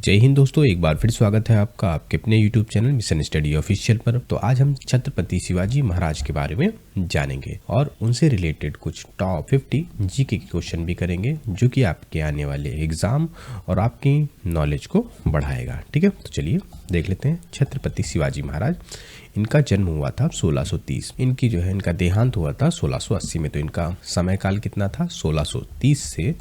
जय हिंद दोस्तों, एक बार फिर स्वागत है आपका आपके अपने YouTube channel mission study official पर। तो आज हम छत्रपति शिवाजी महाराज के बारे में जानेंगे और उनसे रिलेटेड कुछ टॉप 50 जीके के क्वेश्चन भी करेंगे, जो कि आपके आने वाले एग्जाम और आपकी नॉलेज को बढ़ाएगा। ठीक है, तो चलिए देख लेते हैं। छत्रपति शिवाजी महाराज, इनका जन्म हुआ था 1630, इनका देहांत हुआ था 1680 में। तो इनका समय काल कितना था? 1630 से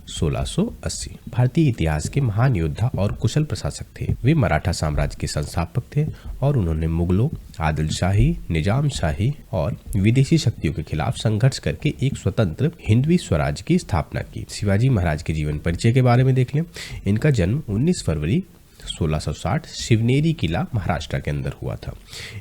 1680। भारतीय इतिहास के महान योद्धा और कुशल प्रशासक थे। वे मराठा साम्राज्य के संस्थापक थे और उन्होंने मुगलों, आदिल शाही, निजाम शाही और विदेशी शक्तियों के खिलाफ संघर्ष करके एक स्वतंत्र हिंदवी स्वराज्य की स्थापना की। शिवाजी महाराज के जीवन परिचय के बारे में देख लें। इनका जन्म 19 फरवरी 1660 शिवनेरी किला महाराष्ट्र के अंदर हुआ था।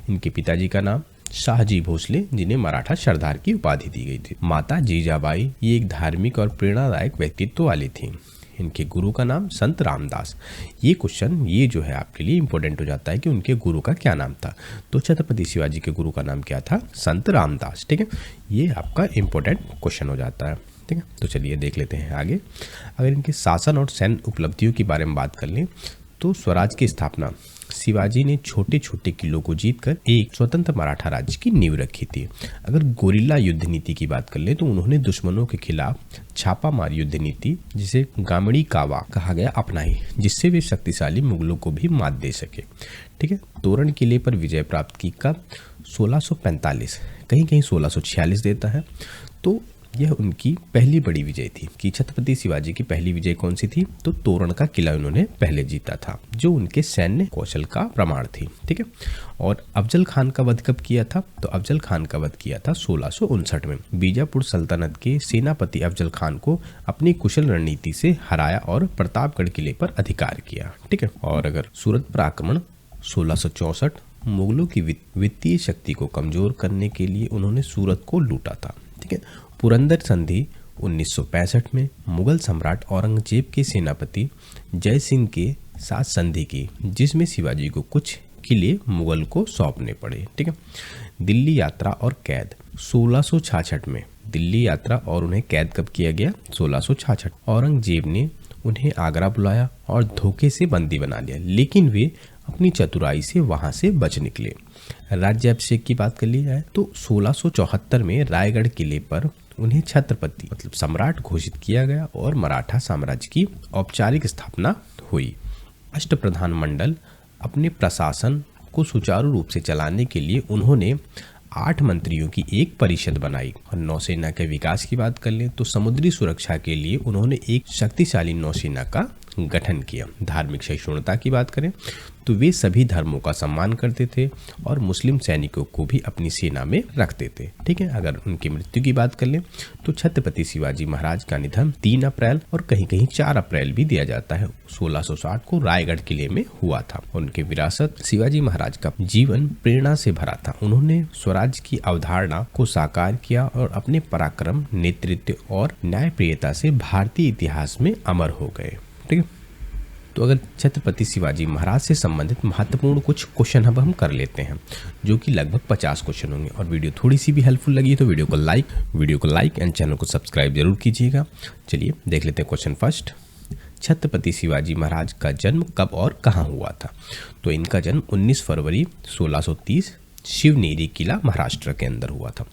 इनके पिताजी का नाम शाहजी भोसले, जिन्हें मराठा सरदार की उपाधि दी गई थी। माता जीजाबाई ये एक धार्मिक और प्रेरणादायक व्यक्तित्व वाली थी। इनके गुरु का नाम संत रामदास। ये क्वेश्चन जो है आपके लिए इंपॉर्टेंट हो जाता है कि उनके गुरु का क्या नाम था। तो छत्रपति शिवाजी के गुरु का नाम क्या था? संत रामदास। ठीक है, ये आपका इंपॉर्टेंट क्वेश्चन हो जाता है। ठीक है, तो चलिए देख लेते हैं आगे। अगर इनके शासन और सैन्य उपलब्धियों के बारे में बात कर लें तो स्वराज की स्थापना शिवाजी ने छोटे छोटे किलों को जीतकर एक स्वतंत्र मराठा राज्य की नींव रखी थी। अगर गोरिल्ला युद्ध नीति की बात कर ले तो उन्होंने दुश्मनों के खिलाफ छापामार युद्ध नीति, जिसे गामड़ी कावा कहा गया, अपनाई, जिससे वे शक्तिशाली मुगलों को भी मात दे सके। ठीक है, तोरण किले पर विजय प्राप्त की कब? 1645, कहीं कहीं 1646 देता है। तो यह उनकी पहली बड़ी विजय थी। कि छत्रपति शिवाजी की पहली विजय कौन सी थी? तो तोरण का किला उन्होंने पहले जीता था, जो उनके सैन्य कौशल का प्रमाण थी। ठीक है, और अफजल खान का वध कब किया था? तो अफजल खान का वध किया था 1659 में। बीजापुर सल्तनत के सेनापति अफजल खान को अपनी कुशल रणनीति से हराया और प्रतापगढ़ किले पर अधिकार किया। ठीक है, और अगर सूरत पर आक्रमण 1664, मुगलों की वित्तीय शक्ति को कमजोर करने के लिए उन्होंने सूरत को लूटा था। ठीक है, पुरंदर संधि 1965 में मुगल सम्राट औरंगजेब के सेनापति जय सिंह के साथ संधि की, जिसमें शिवाजी को कुछ किले मुगल को सौंपने पड़े। ठीक है, दिल्ली यात्रा और कैद 1666 में। दिल्ली यात्रा और उन्हें कैद कब किया गया? 1666। औरंगजेब ने उन्हें आगरा बुलाया और धोखे से बंदी बना लिया, लेकिन वे अपनी चतुराई से वहां से बच निकले। राज्याभिषेक की बात कर ली जाए तो 1674 में रायगढ़ किले पर उन्हें छत्रपति मतलब सम्राट घोषित किया गया और मराठा साम्राज्य की औपचारिक स्थापना हुई। अष्टप्रधान मंडल अपने प्रशासन को सुचारू रूप से चलाने के लिए उन्होंने 8 मंत्रियों की एक परिषद बनाई। और नौसेना के विकास की बात कर लें तो समुद्री सुरक्षा के लिए उन्होंने एक शक्तिशाली नौसेना का गठन किया। धार्मिक सहिष्णुता की बात करें तो वे सभी धर्मों का सम्मान करते थे और मुस्लिम सैनिकों को भी अपनी सेना में रखते थे। ठीक है, अगर उनकी मृत्यु की बात कर लें तो छत्रपति शिवाजी महाराज का निधन 3 अप्रैल और कहीं कहीं 4 अप्रैल भी दिया जाता है 1660 को रायगढ़ किले में हुआ था। उनके विरासत शिवाजी महाराज का जीवन प्रेरणा से भरा था। उन्होंने स्वराज की अवधारणा को साकार किया और अपने पराक्रम, नेतृत्व और न्यायप्रियता से भारतीय इतिहास में अमर हो गए। ठीक है, तो अगर छत्रपति शिवाजी महाराज से संबंधित महत्वपूर्ण कुछ क्वेश्चन अब हम कर लेते हैं, जो कि लगभग 50 क्वेश्चन होंगे। और वीडियो थोड़ी सी भी हेल्पफुल लगी तो वीडियो को लाइक एंड चैनल को सब्सक्राइब जरूर कीजिएगा। चलिए देख लेते हैं क्वेश्चन फर्स्ट। छत्रपति शिवाजी महाराज का जन्म कब और कहाँ हुआ था? तो इनका जन्म 19 फरवरी 1630 शिवनेरी किला महाराष्ट्र के अंदर हुआ था।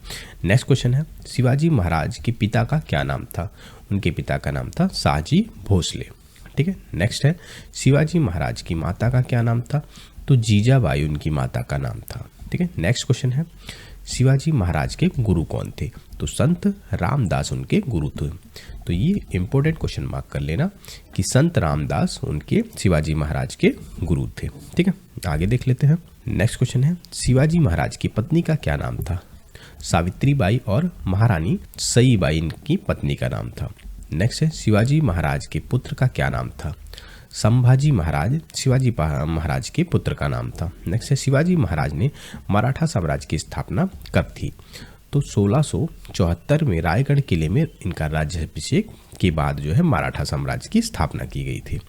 नेक्स्ट क्वेश्चन है, शिवाजी महाराज के पिता का क्या नाम था? उनके पिता का नाम था शाहजी भोसले। ठीक है, नेक्स्ट है, शिवाजी महाराज की माता का क्या नाम था? तो जीजाबाई उनकी माता का नाम था। ठीक है, नेक्स्ट क्वेश्चन है, शिवाजी महाराज के गुरु कौन थे? तो संत रामदास उनके गुरु थे। तो ये इंपॉर्टेंट क्वेश्चन मार्क कर लेना कि संत रामदास उनके शिवाजी महाराज के गुरु थे। ठीक है, आगे देख लेते हैं। नेक्स्ट क्वेश्चन है, शिवाजी महाराज की पत्नी का क्या नाम था? सावित्रीबाई और महारानी सईबाई इनकी पत्नी का नाम था। नेक्स्ट है, शिवाजी महाराज के पुत्र का क्या नाम था? संभाजी महाराज शिवाजी महाराज के पुत्र का नाम था। नेक्स्ट है, शिवाजी महाराज ने मराठा साम्राज्य की स्थापना कब थी? तो 1674 में रायगढ़ किले में इनका राज्याभिषेक के बाद जो है मराठा साम्राज्य की स्थापना की गई थी।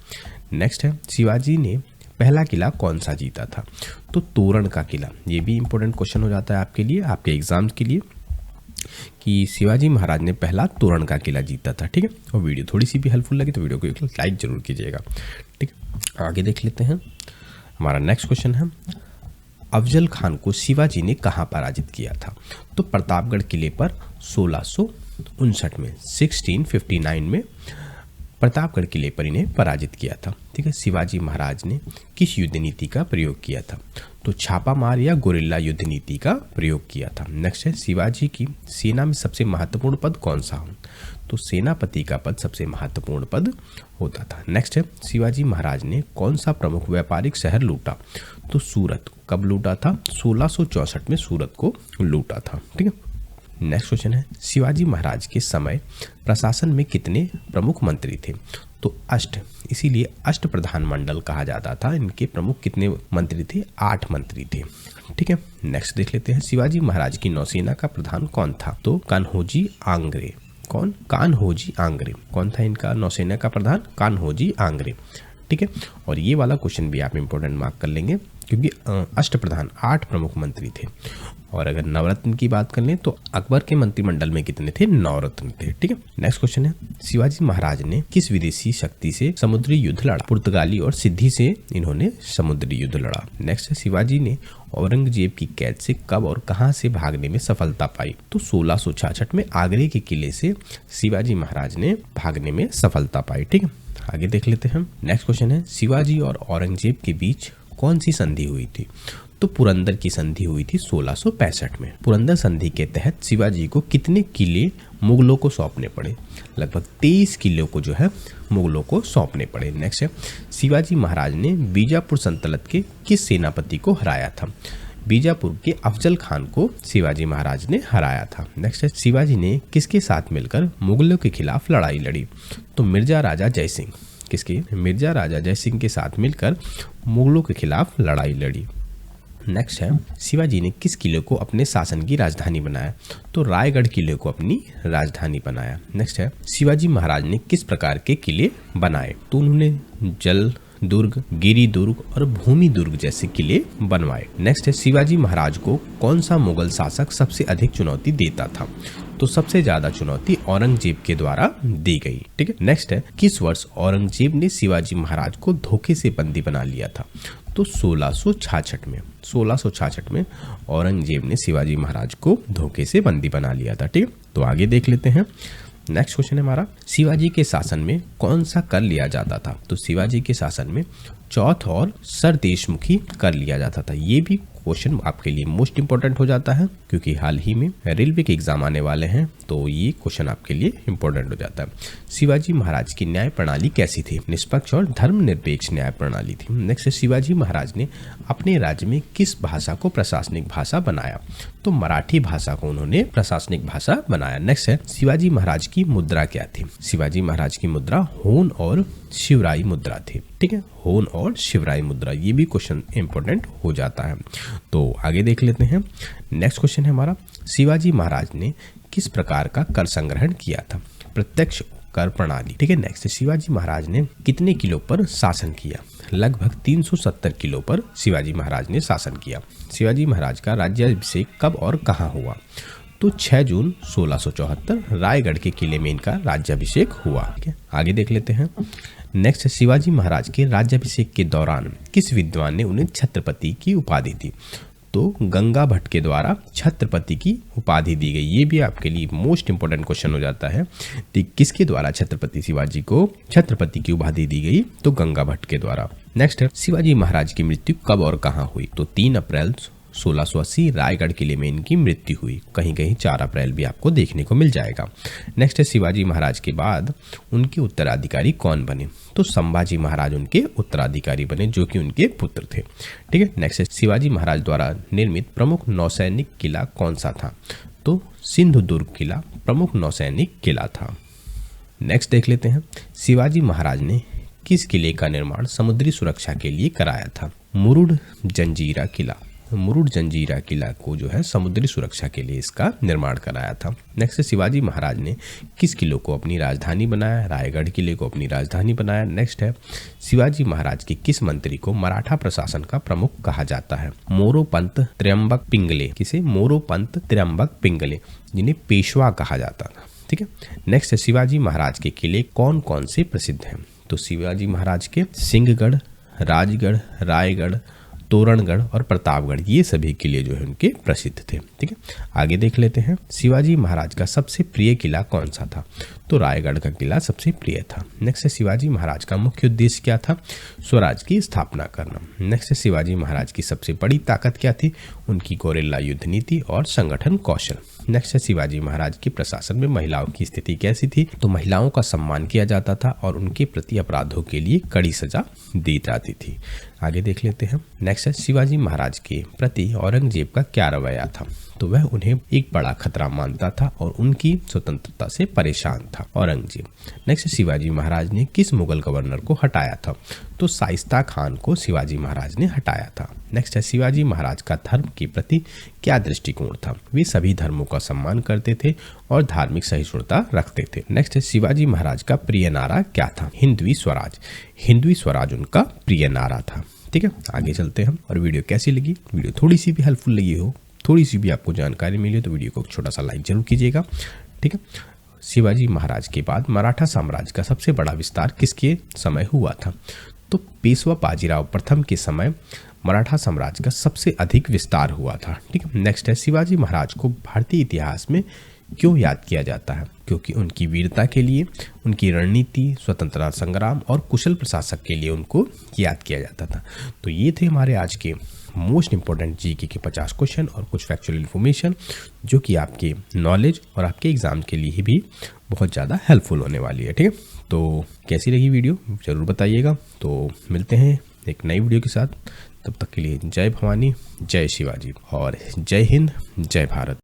नेक्स्ट है, शिवाजी ने पहला किला कौन सा जीता था? तो तोरण का किला। ये भी इंपॉर्टेंट क्वेश्चन हो जाता है आपके लिए, आपके एग्जाम्स के लिए। कि शिवाजी महाराज ने पहला तोरण का किला जीता था। ठीक है, और वीडियो थोड़ी सी भी हेल्पफुल लगी तो वीडियो को एक लाइक जरूर कीजिएगा। ठीक है, आगे देख लेते हैं। हमारा नेक्स्ट क्वेश्चन है, अफजल खान को शिवाजी ने कहाँ पराजित किया था? तो प्रतापगढ़ किले पर 1659 में 1659 में प्रतापगढ़ किले पर इन्हें पराजित किया था। ठीक है, शिवाजी महाराज ने किस युद्ध नीति का प्रयोग किया था? तो छापामार या गोरिल्ला युद्ध नीति का प्रयोग किया था। नेक्स्ट है, शिवाजी की सेना में सबसे महत्वपूर्ण पद कौन सा हो? तो सेनापति का पद सबसे महत्वपूर्ण पद होता था। नेक्स्ट है, शिवाजी महाराज ने कौन सा प्रमुख व्यापारिक शहर लूटा? तो सूरत। कब लूटा था? 1664 में सूरत को लूटा था। ठीक है, नेक्स्ट क्वेश्चन है, शिवाजी महाराज के समय प्रशासन में कितने प्रमुख मंत्री थे? तो 8, इसीलिए अष्ट प्रधान मंडल कहा जाता था। इनके प्रमुख कितने मंत्री थे? 8 मंत्री थे। ठीक है, नेक्स्ट देख लेते हैं, शिवाजी महाराज की नौसेना का प्रधान कौन था? तो कान्होजी आंग्रे। कौन? कान्होजी आंग्रे। कौन था इनका नौसेना का प्रधान? कान्होजी आंग्रे। ठीक है, और ये वाला क्वेश्चन भी आप इंपोर्टेंट मार्क कर लेंगे क्योंकि अष्टप्रधान 8 प्रमुख मंत्री थे। और अगर नवरत्न की बात कर लें तो अकबर के मंत्रिमंडल में कितने थे? 9 रत्न थे। ठीक है, नेक्स्ट क्वेश्चन है, शिवाजी महाराज ने किस विदेशी शक्ति से समुद्री युद्ध लड़ा? पुर्तगाली और सिद्धि से इन्होंने समुद्री युद्ध लड़ा। नेक्स्ट है, शिवाजी ने औरंगजेब की कैद से कब और कहां से भागने में सफलता पाई? तो 1666 में आगरे के किले से शिवाजी महाराज ने भागने में सफलता पाई। ठीक है, आगे देख लेते हैं। नेक्स्ट क्वेश्चन है, शिवाजी और औरंगजेब के बीच कौन सी संधि हुई थी? तो पुरंदर की संधि हुई थी 1665 में। पुरंदर संधि के तहत शिवाजी को कितने किले मुगलों को सौंपने पड़े? लगभग 23 किलों को जो है मुगलों को सौंपने पड़े। नेक्स्ट है, शिवाजी महाराज ने बीजापुर सल्तनत के किस सेनापति को हराया था? बीजापुर के अफजल खान को शिवाजी महाराज ने हराया था। नेक्स्ट है, शिवाजी ने किसके साथ मिलकर मुगलों के खिलाफ लड़ाई लड़ी? तो मिर्जा राजा जयसिंह। किसके? मिर्जा राजा जयसिंह के साथ मिलकर मुगलों के खिलाफ लड़ाई लड़ी। नेक्स्ट है, शिवाजी ने किस किले को अपने शासन की राजधानी बनाया? तो रायगढ़ किले को अपनी राजधानी बनाया। नेक्स्ट है, शिवाजी महाराज ने किस प्रकार के किले बनाए? तो उन्होंने जल दुर्ग, गिरी दुर्ग और भूमि दुर्ग जैसे किले बनवाए। नेक्स्ट है, शिवाजी महाराज को कौन सा मुगल शासक सबसे अधिक चुनौती देता था? तो सबसे ज्यादा चुनौती औरंगजेब के द्वारा दी गई। ठीक है, नेक्स्ट है, किस वर्ष औरंगजेब ने शिवाजी महाराज को धोखे से बंदी बना लिया था? तो 1666 में। 1666 में औरंगजेब ने शिवाजी महाराज को धोखे से बंदी बना लिया था। ठीक है, तो आगे देख लेते हैं। नेक्स्ट क्वेश्चन है हमारा, शिवाजी के शासन में कौन सा कर लिया जाता था? तो शिवाजी के शासन में चौथ और सरदेशमुखी कर लिया जाता था। ये भी क्वेश्चन आपके लिए मोस्ट इंपॉर्टेंट हो जाता है क्योंकि हाल ही में रेलवे के एग्जाम आने वाले हैं, तो ये क्वेश्चन आपके लिए इंपॉर्टेंट हो जाता है। शिवाजी महाराज की न्याय प्रणाली कैसी थी? निष्पक्ष और धर्मनिरपेक्ष न्याय प्रणाली थी। नेक्स्ट, शिवाजी महाराज ने अपने राज्य में किस भाषा को प्रशासनिक भाषा बनाया? तो मराठी भाषा को उन्होंने प्रशासनिक भाषा बनाया। नेक्स्ट है, शिवाजी महाराज की मुद्रा क्या थी? शिवाजी महाराज की मुद्रा होन और शिवराई मुद्रा थी। ठीक है, होन और शिवराई मुद्रा, ये भी क्वेश्चन इंपॉर्टेंट हो जाता है। तो आगे देख लेते हैं। नेक्स्ट क्वेश्चन है हमारा, शिवाजी महाराज ने किस प्रकार का कर संग्रहण किया था? प्रत्यक्ष कर प्रणाली। ठीक है, नेक्स्ट, शिवाजी महाराज ने कितने किलो पर शासन किया? लगभग 370 किलो पर शिवाजी महाराज ने शासन किया। शिवाजी महाराज का राज्याभिषेक कब और कहाँ हुआ? तो 6 जून 1674 रायगढ़ के किले में इनका राज्याभिषेक हुआ। ठीक है, आगे देख लेते हैं। नेक्स्ट, शिवाजी महाराज के राज्याभिषेक के दौरान किस विद्वान ने उन्हें छत्रपति की उपाधि दी? तो गंगा भट्ट के द्वारा छत्रपति की उपाधि दी गई। ये भी आपके लिए मोस्ट इंपोर्टेंट क्वेश्चन हो जाता है कि किसके द्वारा छत्रपति शिवाजी को छत्रपति की उपाधि दी गई? तो गंगा भट्ट के द्वारा। नेक्स्ट है, शिवाजी महाराज की मृत्यु कब और कहाँ हुई? तो 3 अप्रैल 1680 रायगढ़ किले में इनकी मृत्यु हुई। कहीं कहीं 4 अप्रैल भी आपको देखने को मिल जाएगा। नेक्स्ट है, शिवाजी महाराज के बाद उनके उत्तराधिकारी कौन बने? तो संभाजी महाराज उनके उत्तराधिकारी बने, जो कि उनके पुत्र थे। ठीक है, नेक्स्ट है, शिवाजी महाराज द्वारा निर्मित प्रमुख नौसैनिक किला कौन सा था? तो सिंधुदुर्ग किला प्रमुख नौसैनिक किला था। नेक्स्ट देख लेते हैं, शिवाजी महाराज ने किस किले का निर्माण समुद्री सुरक्षा के लिए कराया था? मुरुड जंजीरा किला। मुरुड जंजीरा किला को जो है समुद्री सुरक्षा के लिए इसका निर्माण कराया था। नेक्स्ट है शिवाजी महाराज ने किस किले को अपनी राजधानी बनाया? रायगढ़ किले को अपनी राजधानी बनाया। नेक्स्ट है शिवाजी महाराज के किस मंत्री को मराठा प्रशासन का प्रमुख कहा जाता है? मोरोपंत त्र्यंबक पिंगले। किसे? मोरोपंत त्र्यंबक पिंगले, जिन्हें पेशवा कहा जाता था। ठीक है। नेक्स्ट है शिवाजी महाराज के किले कौन कौन से प्रसिद्ध हैं? तो शिवाजी महाराज के सिंहगढ़, राजगढ़, रायगढ़, तोरणगढ़ और प्रतापगढ़, ये सभी किले जो है उनके प्रसिद्ध थे। ठीक है। आगे देख लेते हैं शिवाजी महाराज का सबसे प्रिय किला कौन सा था? तो रायगढ़ का किला सबसे प्रिय था। नेक्स्ट है शिवाजी महाराज का मुख्य उद्देश्य क्या था? स्वराज की स्थापना करना। नेक्स्ट है शिवाजी महाराज की सबसे बड़ी ताकत क्या थी? उनकी गोरिल्ला युद्ध नीति और संगठन कौशल। नेक्स्ट है शिवाजी महाराज के प्रशासन में महिलाओं की स्थिति कैसी थी? तो महिलाओं का सम्मान किया जाता था और उनके प्रति अपराधों के लिए कड़ी सजा दी जाती थी। आगे देख लेते हैं। नेक्स्ट है शिवाजी महाराज के प्रति औरंगजेब का क्या रवैया था? तो वह उन्हें एक बड़ा खतरा मानता था और उनकी स्वतंत्रता से परेशान था औरंगजेब। नेक्स्ट शिवाजी महाराज ने किस मुगल गवर्नर को हटाया था? तो शाइस्ता खान को शिवाजी महाराज ने हटाया था। नेक्स्ट है शिवाजी महाराज का धर्म के प्रति क्या दृष्टिकोण था? वे सभी धर्मों का सम्मान करते थे और धार्मिक सहिष्णुता रखते थे। नेक्स्ट है शिवाजी महाराज का प्रिय नारा क्या था? हिंदवी स्वराज। हिंदवी स्वराज उनका प्रिय नारा था। ठीक है। आगे चलते हैं। और वीडियो कैसी लगी? वीडियो थोड़ी सी भी हेल्पफुल लगी हो, थोड़ी सी भी आपको जानकारी मिली तो वीडियो को छोटा सा लाइक जरूर कीजिएगा। ठीक है। शिवाजी महाराज के बाद मराठा साम्राज्य का सबसे बड़ा विस्तार किसके समय हुआ था? तो पेशवा बाजीराव प्रथम के समय मराठा साम्राज्य का सबसे अधिक विस्तार हुआ था। ठीक है। नेक्स्ट है शिवाजी महाराज को भारतीय इतिहास में क्यों याद किया जाता है? क्योंकि उनकी वीरता के लिए, उनकी रणनीति, स्वतंत्रता संग्राम और कुशल प्रशासक के लिए उनको याद किया जाता था। तो ये थे हमारे आज के मोस्ट इंपॉर्टेंट जीके के 50 क्वेश्चन और कुछ फैक्चुअल इन्फॉर्मेशन जो कि आपके नॉलेज और आपके एग्जाम के लिए भी बहुत ज़्यादा हेल्पफुल होने वाली है। ठीक है। तो कैसी लगी वीडियो ज़रूर बताइएगा। तो मिलते हैं एक नई वीडियो के साथ। तब तक के लिए जय भवानी, जय शिवाजी और जय हिंद, जय भारत।